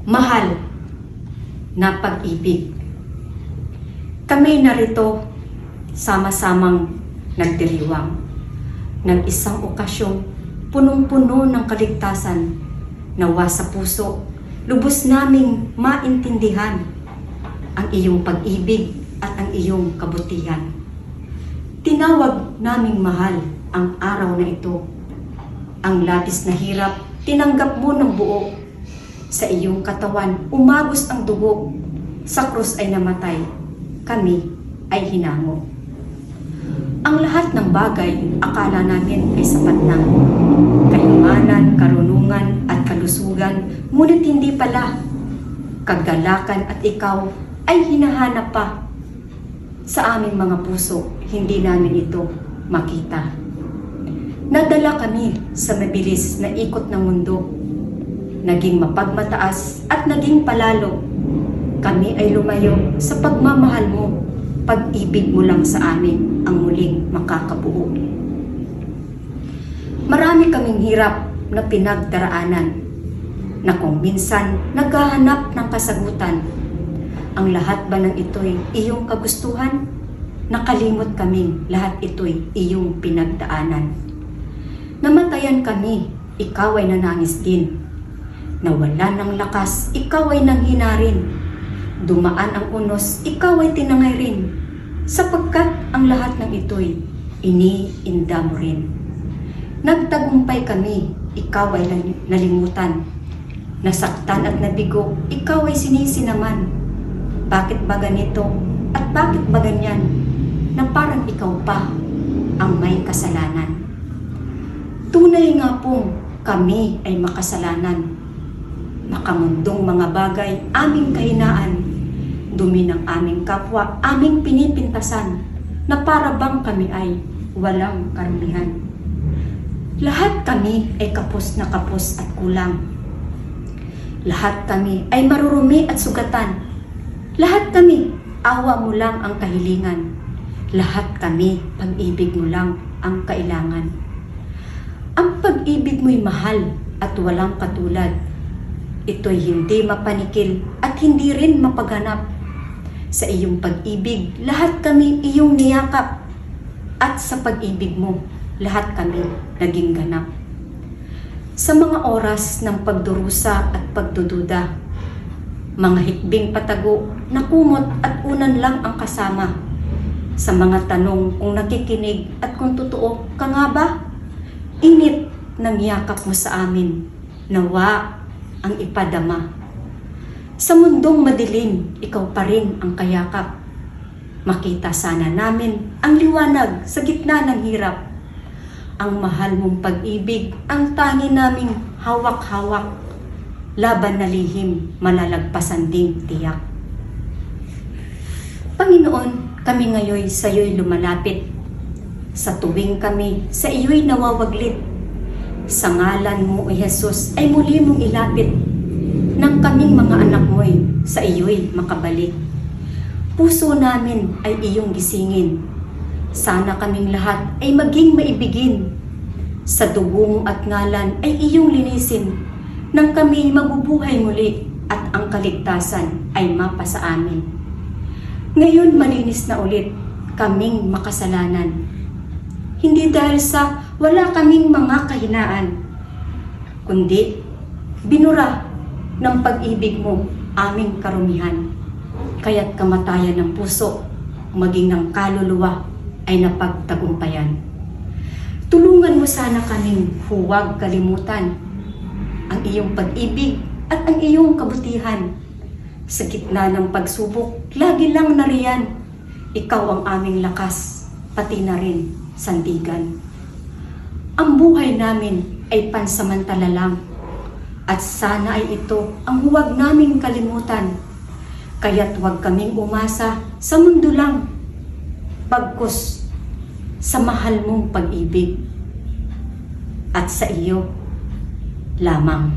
Mahal na pag-ibig. Kami narito sama-samang nagdiriwang ng isang okasyong punong-puno ng kaligtasan. Nawa sa puso, lubos naming maintindihan ang iyong pag-ibig at ang iyong kabutihan. Tinawag naming mahal ang araw na ito. Ang labis na hirap, tinanggap mo ng buo. Sa iyong katawan, umagos ang dugo. Sa krus ay namatay, kami ay hinango. Ang lahat ng bagay, akala namin ay sapat na. Kayamanan, karunungan at kalusugan, ngunit hindi pala. Kagalakan at ikaw ay hinahanap pa. Sa aming mga puso, hindi namin ito makita. Nadala kami sa mabilis na ikot ng mundo. Naging mapagmataas at naging palalo. Kami ay lumayo sa pagmamahal mo. Pag-ibig mo lang sa amin ang muling makakabuo. Marami kaming hirap na pinagdaraanan, na kung minsan naghahanap ng kasagutan. Ang lahat ba ng ito'y iyong kagustuhan? Nakalimot kaming lahat ito'y iyong pinagdaanan. Namatayan kami, ikaw ay nanangis din. Nawalan ng lakas, ikaw ay nanghina rin. Dumaan ang unos, ikaw ay tinangay rin. Sapagkat ang lahat ng ito'y iniinda mo rin. Nagtagumpay kami, ikaw ay nalimutan. Nasaktan at nabigo, ikaw ay sinisi naman. Bakit ba ganito at bakit ba ganyan? Na parang ikaw pa ang may kasalanan. Tunay nga pong kami ay makasalanan. Makamundong mga bagay, aming kahinaan. Dumi ng aming kapwa, aming pinipintasan, na para bang kami ay walang karumihan. Lahat kami ay kapos na kapos at kulang. Lahat kami ay marurumi at sugatan. Lahat kami, awa mo lang ang kahilingan. Lahat kami, pag-ibig mo lang ang kailangan. Ang pag-ibig mo'y mahal at walang katulad. Ito'y hindi mapanikil at hindi rin mapaghanap. Sa iyong pag-ibig, lahat kami iyong niyakap. At sa pag-ibig mo, lahat kami naging ganap. Sa mga oras ng pagdurusa at pagdududa, mga hikbing patago, nakumot at unan lang ang kasama. Sa mga tanong kung nakikinig at kung totoo ka nga ba, init ng yakap mo sa amin, nawa ang ipadama. Sa mundong madilim, ikaw pa rin ang kayakap. Makita sana namin ang liwanag sa gitna ng hirap. Ang mahal mong pag-ibig, ang tangi naming hawak-hawak. Laban na lihim, malalagpasan ding tiyak. Panginoon, kami ngayon sa iyo'y lumalapit. Sa tuwing kami sa iyo'y nawawaglit. Sa ngalan mo, O Jesus, ay muli mong ilapit. Nang kaming mga anak mo'y sa iyo'y makabalik. Puso namin ay iyong gisingin. Sana kaming lahat ay maging maibigin. Sa dugo mo at ngalan ay iyong linisin. Nang kami mabubuhay muli at ang kaligtasan ay mapasa amin. Ngayon malinis na ulit kaming makasalanan. Hindi dahil sa wala kaming mga kahinaan, kundi binura ng pag-ibig mo aming karumihan. Kaya't kamatayan ng puso, maging ng kaluluwa ay napagtagumpayan. Tulungan mo sana kaming huwag kalimutan ang iyong pag-ibig at ang iyong kabutihan. Sa gitna ng pagsubok, lagi lang nariyan. Ikaw ang aming lakas, pati na rin sandigan. Ang buhay namin ay pansamantala lang. At sana ay ito ang huwag naming kalimutan. Kaya't huwag kaming umasa sa mundo lang. Pagkus sa mahal mong pag-ibig. At sa iyo lamang.